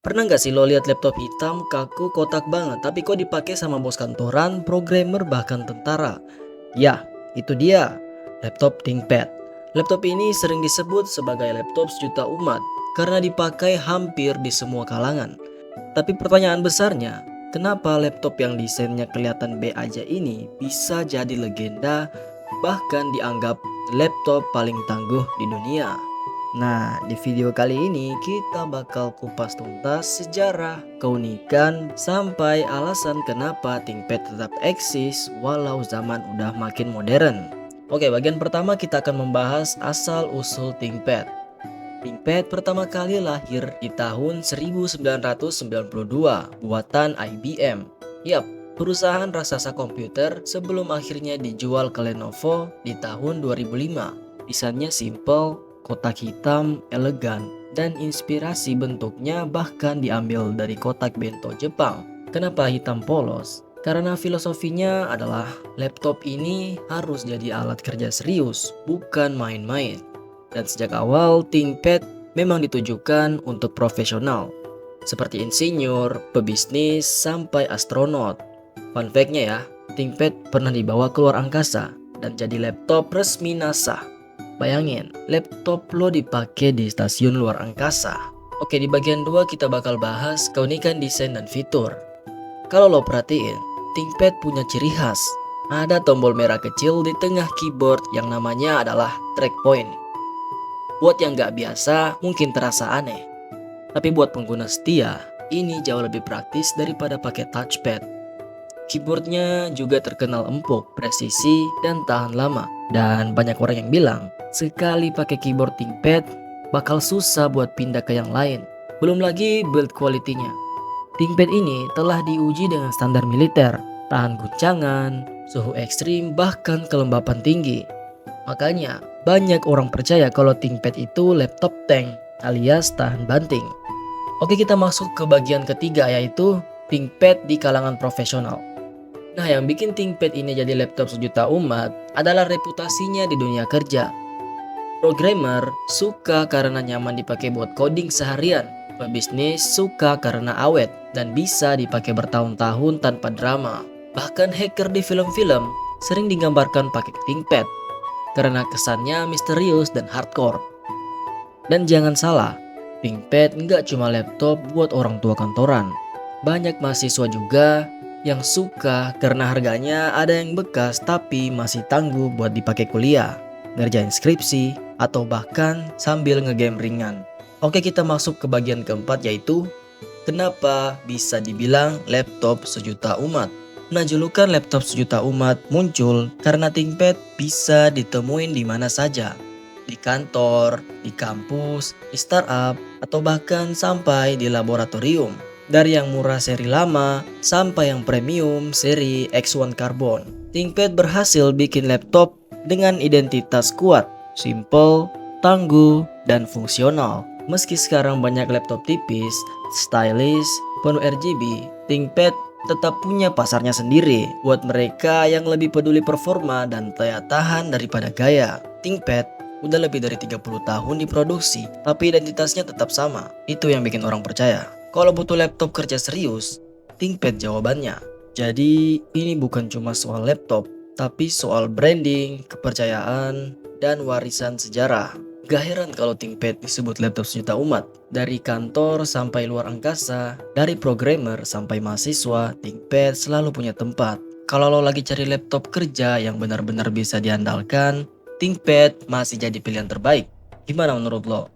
Pernah nggak sih lo lihat laptop hitam, kaku, kotak banget, tapi kok dipakai sama bos kantoran, programmer, bahkan tentara? Ya, itu dia, laptop ThinkPad. Laptop ini sering disebut sebagai laptop sejuta umat karena dipakai hampir di semua kalangan. Tapi pertanyaan besarnya, kenapa laptop yang desainnya kelihatan B aja ini bisa jadi legenda, bahkan dianggap laptop paling tangguh di dunia? Nah, di video kali ini kita bakal kupas tuntas sejarah, keunikan, sampai alasan kenapa ThinkPad tetap eksis walau zaman udah makin modern. Oke, bagian pertama kita akan membahas asal-usul ThinkPad. ThinkPad pertama kali lahir di tahun 1992, buatan IBM. Yap, perusahaan raksasa komputer sebelum akhirnya dijual ke Lenovo di tahun 2005. Desainnya simple, kotak hitam, elegan, dan inspirasi bentuknya bahkan diambil dari kotak bento Jepang. Kenapa hitam polos? Karena filosofinya adalah laptop ini harus jadi alat kerja serius, bukan main-main. Dan sejak awal, ThinkPad memang ditujukan untuk profesional, seperti insinyur, pebisnis, sampai astronot. Fun fact-nya ya, ThinkPad pernah dibawa keluar angkasa dan jadi laptop resmi NASA. Bayangin, laptop lo dipakai di stasiun luar angkasa. Oke, di bagian 2 kita bakal bahas keunikan desain dan fitur. Kalau lo perhatiin, ThinkPad punya ciri khas. Ada tombol merah kecil di tengah keyboard yang namanya adalah track point. Buat yang nggak biasa, mungkin terasa aneh. Tapi buat pengguna setia, ini jauh lebih praktis daripada pakai touchpad. Keyboardnya juga terkenal empuk, presisi, dan tahan lama. Dan banyak orang yang bilang, sekali pakai keyboard ThinkPad, bakal susah buat pindah ke yang lain. Belum lagi build quality-nya. ThinkPad ini telah diuji dengan standar militer, tahan guncangan, suhu ekstrim, bahkan kelembapan tinggi. Makanya, banyak orang percaya kalau ThinkPad itu laptop tank, alias tahan banting. Oke, kita masuk ke bagian ketiga, yaitu ThinkPad di kalangan profesional. Nah, yang bikin ThinkPad ini jadi laptop sejuta umat adalah reputasinya di dunia kerja. Programmer suka karena nyaman dipakai buat coding seharian. Pebisnis suka karena awet dan bisa dipakai bertahun-tahun tanpa drama. Bahkan hacker di film-film sering digambarkan pakai ThinkPad karena kesannya misterius dan hardcore. Dan jangan salah, ThinkPad nggak cuma laptop buat orang tua kantoran. Banyak mahasiswa juga yang suka karena harganya ada yang bekas tapi masih tangguh buat dipakai kuliah, ngerjain skripsi, atau bahkan sambil ngegame ringan. Oke, kita masuk ke bagian keempat, yaitu kenapa bisa dibilang laptop sejuta umat. Nah, julukan laptop sejuta umat muncul karena ThinkPad bisa ditemuin di mana saja. Di kantor, di kampus, di startup, atau bahkan sampai di laboratorium. Dari yang murah seri lama sampai yang premium seri X1 Carbon. ThinkPad berhasil bikin laptop dengan identitas kuat, simple, tangguh, dan fungsional. Meski sekarang banyak laptop tipis, stylish, penuh RGB, ThinkPad tetap punya pasarnya sendiri buat mereka yang lebih peduli performa dan daya tahan daripada gaya. ThinkPad udah lebih dari 30 tahun diproduksi, tapi identitasnya tetap sama. Itu yang bikin orang percaya. Kalau butuh laptop kerja serius, ThinkPad jawabannya. Jadi ini bukan cuma soal laptop, tapi soal branding, kepercayaan, dan warisan sejarah. Gak heran kalau ThinkPad disebut laptop sejuta umat. Dari kantor sampai luar angkasa, dari programmer sampai mahasiswa, ThinkPad selalu punya tempat. Kalau lo lagi cari laptop kerja yang benar-benar bisa diandalkan, ThinkPad masih jadi pilihan terbaik. Gimana menurut lo?